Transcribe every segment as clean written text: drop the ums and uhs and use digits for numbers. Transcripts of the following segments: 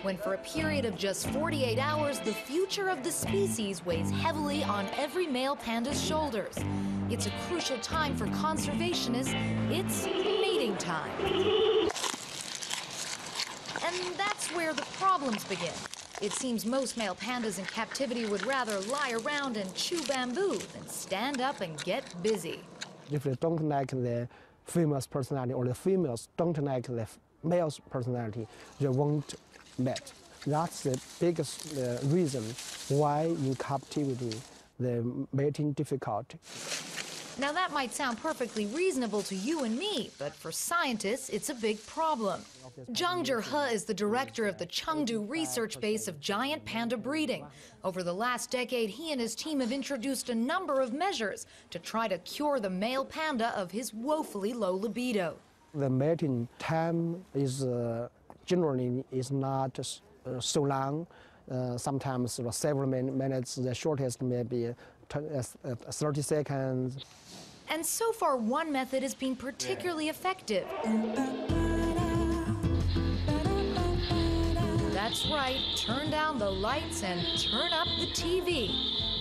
when for a period of just 48 hours, the future of the species weighs heavily on every male panda's shoulders. It's a crucial time for conservationists. It's mating time. And that's where the problems begin. It seems most male pandas in captivity would rather lie around and chew bamboo than stand up and get busy. If they don't like the female's personality or the females don't like the male's personality, they won't mate. That's the biggest reason why in captivity the mating difficult. Now that might sound perfectly reasonable to you and me, but for scientists, it's a big problem. Zhang Zhihe is the director of the Chengdu research base of giant panda breeding. Over the last decade, he and his team have introduced a number of measures to try to cure the male panda of his woefully low libido. The mating time is generally is not so long. Sometimes several minutes. The shortest may be 30 seconds. And so far, one method has been particularly effective. That's right, turn down the lights and turn up the TV.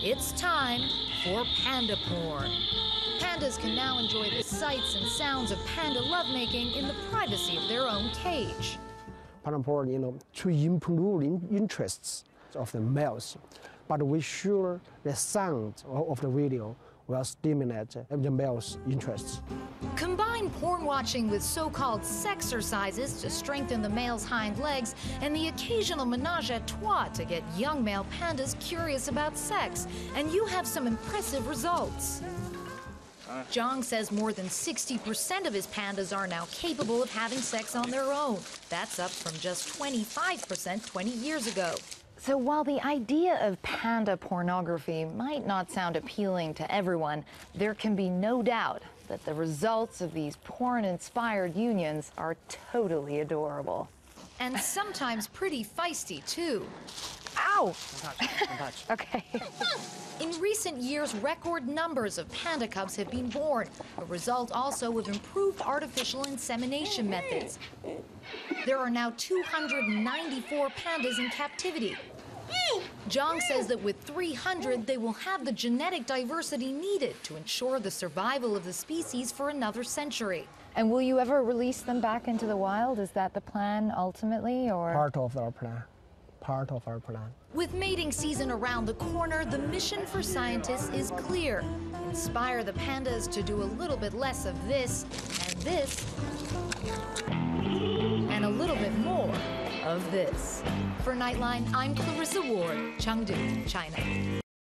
It's time for panda porn. Pandas can now enjoy the sights and sounds of panda lovemaking in the privacy of their own cage. Panda porn, to improve interests of the males, but we sure the sound of the video will stimulate the male's interests. Combine porn watching with so-called sexercises to strengthen the male's hind legs and the occasional menage a trois to get young male pandas curious about sex, and you have some impressive results. Zhang says more than 60% of his pandas are now capable of having sex on their own. That's up from just 25% 20 years ago. So while the idea of panda pornography might not sound appealing to everyone, there can be no doubt that the results of these porn-inspired unions are totally adorable. And sometimes pretty feisty, too. Ow! Don't touch. Okay. In recent years, record numbers of panda cubs have been born, a result also of improved artificial insemination methods. There are now 294 pandas in captivity. Zhang says that with 300, they will have the genetic diversity needed to ensure the survival of the species for another century. And will you ever release them back into the wild? Is that the plan ultimately, or? Part of our plan. Part of our plan. With mating season around the corner, the mission for scientists is clear. Inspire the pandas to do a little bit less of this, and a little bit more of this. For Nightline, I'm Clarissa Ward, Chengdu, China.